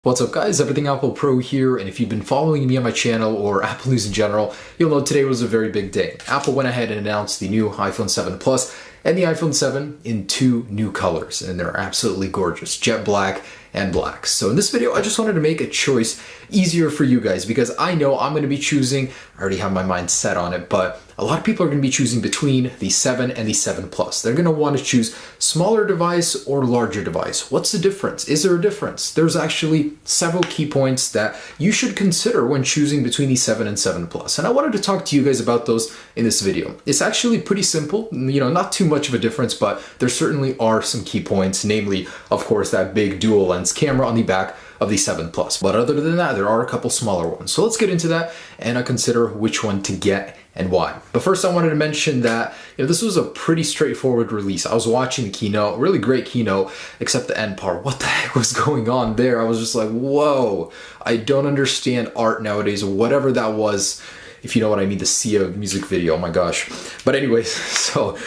What's up guys, Everything Apple Pro here, and if you've been following me on my channel or Apple news in general, you'll know today was a very big day. Apple went ahead and announced the new iPhone 7 Plus and the iPhone 7 in two new colors, and they're absolutely gorgeous, jet black and black. So in this video, I just wanted to make a choice easier for you guys because I know I'm going to be choosing, I already have my mind set on it, but a lot of people are going to be choosing between the 7 and the 7 Plus. They're going to want to choose smaller device or larger device. What's the difference? Is there a difference? There's actually several key points that you should consider when choosing between the 7 and 7 Plus. And I wanted to talk to you guys about those in this video. It's actually pretty simple, not too much of a difference, but there certainly are some key points, namely, of course, that big dual lens camera on the back of the 7 Plus. But other than that, there are a couple smaller ones. So let's get into that and consider which one to get and why. But first I wanted to mention that this was a pretty straightforward release. I was watching the keynote, really great keynote, except the end part. What the heck was going on there? I was just like, whoa, I don't understand art nowadays, whatever that was. If you know what I mean, the Sia music video, oh my gosh. But anyways, so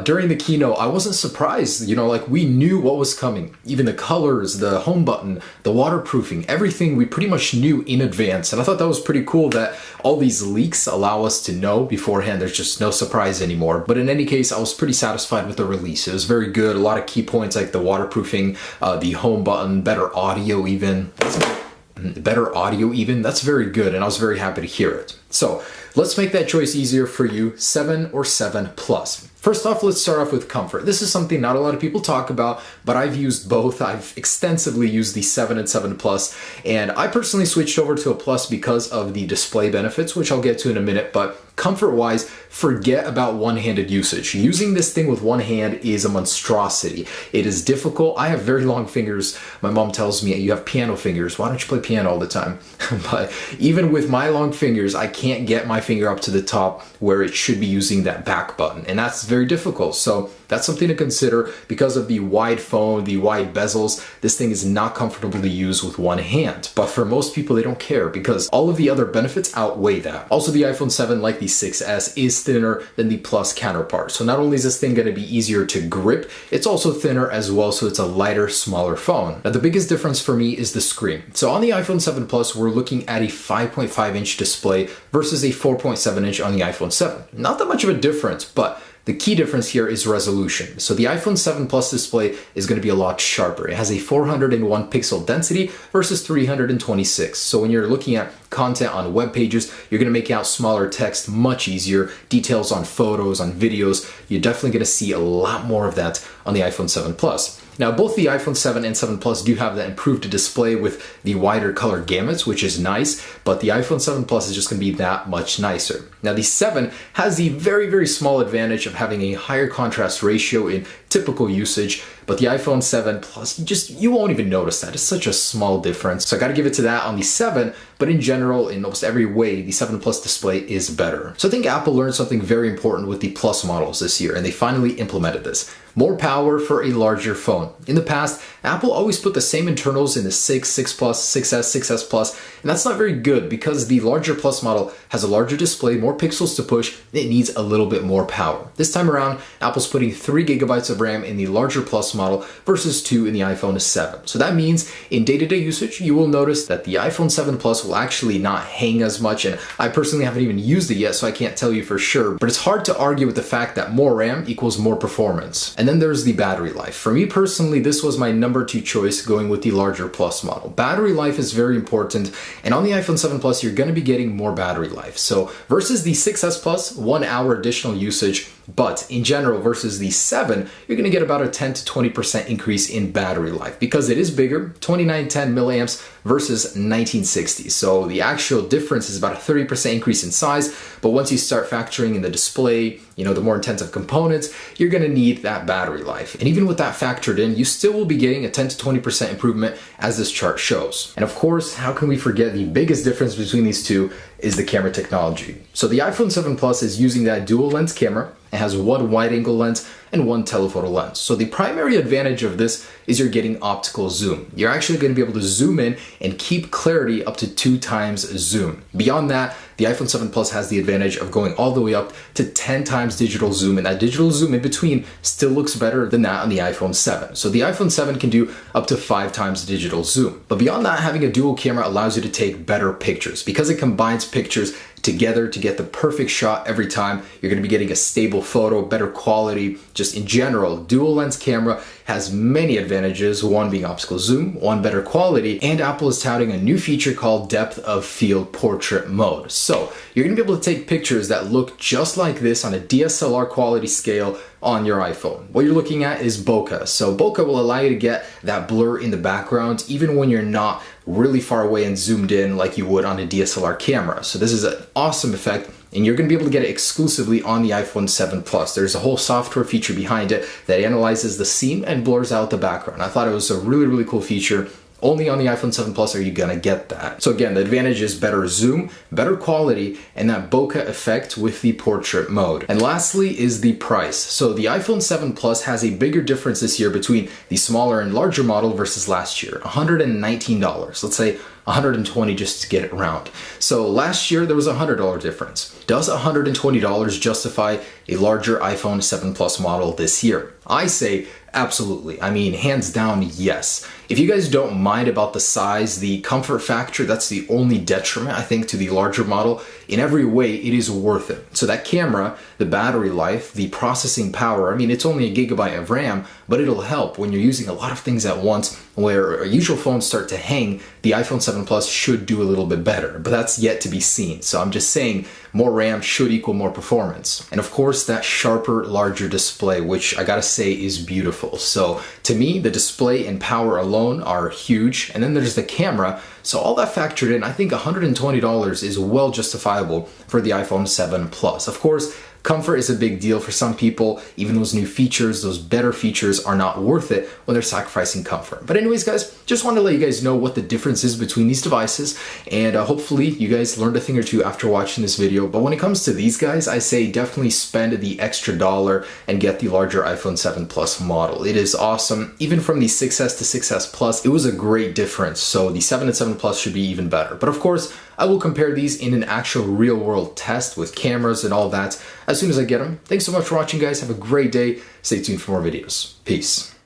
during the keynote, I wasn't surprised, like we knew what was coming. Even the colors, the home button, the waterproofing, everything we pretty much knew in advance. And I thought that was pretty cool that all these leaks allow us to know beforehand. There's just no surprise anymore. But in any case, I was pretty satisfied with the release. It was very good. A lot of key points like the waterproofing, the home button, better audio even. That's very good, and I was very happy to hear it. So let's make that choice easier for you, 7 or 7 Plus. First off, let's start off with comfort. This is something not a lot of people talk about, but I've used both. I've extensively used the 7 and 7 Plus, and I personally switched over to a Plus because of the display benefits, which I'll get to in a minute, but comfort-wise, forget about one-handed usage. Using this thing with one hand is a monstrosity. It is difficult. I have very long fingers. My mom tells me, you have piano fingers. Why don't you play piano all the time? But even with my long fingers, I can't get my finger up to the top where it should be using that back button, and that's very difficult. So that's something to consider. Because of the wide phone, the wide bezels, this thing is not comfortable to use with one hand. But for most people, they don't care because all of the other benefits outweigh that. Also, the iPhone 7, like the 6S, is thinner than the Plus counterpart. So not only is this thing going to be easier to grip, it's also thinner as well, so it's a lighter, smaller phone. Now, the biggest difference for me is the screen. So on the iPhone 7 Plus, we're looking at a 5.5-inch display versus a 4.7-inch on the iPhone 7. Not that much of a difference, but the key difference here is resolution. So the iPhone 7 Plus display is going to be a lot sharper. It has a 401 pixel density versus 326. So when you're looking at content on web pages, you're going to make out smaller text much easier. Details on photos, on videos, you're definitely going to see a lot more of that on the iPhone 7 Plus. Now, both the iPhone 7 and 7 Plus do have that improved display with the wider color gamuts, which is nice, but the iPhone 7 Plus is just going to be that much nicer. Now, the 7 has the very, very small advantage of having a higher contrast ratio in typical usage, but the iPhone 7 Plus, you won't even notice that. It's such a small difference. So I got to give it to that on the 7, but in general, in almost every way, the 7 Plus display is better. So I think Apple learned something very important with the Plus models this year, and they finally implemented this. More power for a larger phone. In the past, Apple always put the same internals in the 6, 6 Plus, 6S, 6S Plus, and that's not very good because the larger Plus model has a larger display, more pixels to push, and it needs a little bit more power. This time around, Apple's putting 3 gigabytes of RAM in the larger Plus model versus 2 in the iPhone 7. So that means in day-to-day usage, you will notice that the iPhone 7 Plus will actually not hang as much, and I personally haven't even used it yet, so I can't tell you for sure, but it's hard to argue with the fact that more RAM equals more performance. And then there's the battery life. For me personally, this was my number 2 choice going with the larger Plus model. Battery life is very important, and on the iPhone 7 Plus, you're going to be getting more battery life. So versus the 6S Plus, 1 hour additional usage, but in general versus the 7, you're going to get about a 10 to 20% increase in battery life because it is bigger, 2910 milliamps versus 1960. So the actual difference is about a 30% increase in size, but once you start factoring in the display, the more intensive components, you're going to need that battery life. And even with that factored in, you still will be getting a 10 to 20% improvement as this chart shows. And of course, how can we forget the biggest difference between these two is the camera technology. So the iPhone 7 Plus is using that dual lens camera. It has one wide angle lens and one telephoto lens. So the primary advantage of this is you're getting optical zoom. You're actually going to be able to zoom in and keep clarity up to 2 times zoom. Beyond that, the iPhone 7 Plus has the advantage of going all the way up to 10 times digital zoom, and that digital zoom in between still looks better than that on the iPhone 7. So the iPhone 7 can do up to 5 times digital zoom. But beyond that, having a dual camera allows you to take better pictures. Because it combines pictures together to get the perfect shot every time, you're going to be getting a stable photo, better quality. Just in general, dual lens camera has many advantages, one being optical zoom, one better quality, and Apple is touting a new feature called depth of field portrait mode. So you're going to be able to take pictures that look just like this on a DSLR quality scale on your iPhone. What you're looking at is bokeh. So bokeh will allow you to get that blur in the background even when you're not really far away and zoomed in like you would on a DSLR camera. So this is an awesome effect, and you're going to be able to get it exclusively on the iPhone 7 Plus. There's a whole software feature behind it that analyzes the scene and blurs out the background. I thought it was a really, really cool feature. Only on the iPhone 7 Plus are you gonna get that. So again, the advantage is better zoom, better quality, and that bokeh effect with the portrait mode. And lastly is the price. So the iPhone 7 Plus has a bigger difference this year between the smaller and larger model versus last year, $119. Let's say $120 just to get it round. So last year there was a $100 difference. Does $120 justify a larger iPhone 7 Plus model this year? I say absolutely. I mean, hands down, yes. If you guys don't mind about the size, the comfort factor, that's the only detriment, I think, to the larger model. In every way, it is worth it. So that camera, the battery life, the processing power, I mean, it's only a gigabyte of RAM, but it'll help when you're using a lot of things at once. Where usual phones start to hang, the iPhone 7 Plus should do a little bit better, but that's yet to be seen. So I'm just saying more RAM should equal more performance. And of course, that sharper, larger display, which I gotta say is beautiful. So to me, the display and power alone are huge. And then there's the camera. So all that factored in, I think $120 is well justifiable for the iPhone 7 Plus. Of course, comfort is a big deal for some people. Even those new features, those better features are not worth it when they're sacrificing comfort. But anyways, guys, just want to let you guys know what the difference is between these devices. And hopefully you guys learned a thing or two after watching this video. But when it comes to these guys, I say definitely spend the extra dollar and get the larger iPhone 7 Plus model. It is awesome. Even from the 6S to 6S Plus, it was a great difference. So the 7 and 7 Plus should be even better. But of course, I will compare these in an actual real world test with cameras and all that as soon as I get them. Thanks so much for watching, guys. Have a great day. Stay tuned for more videos. Peace.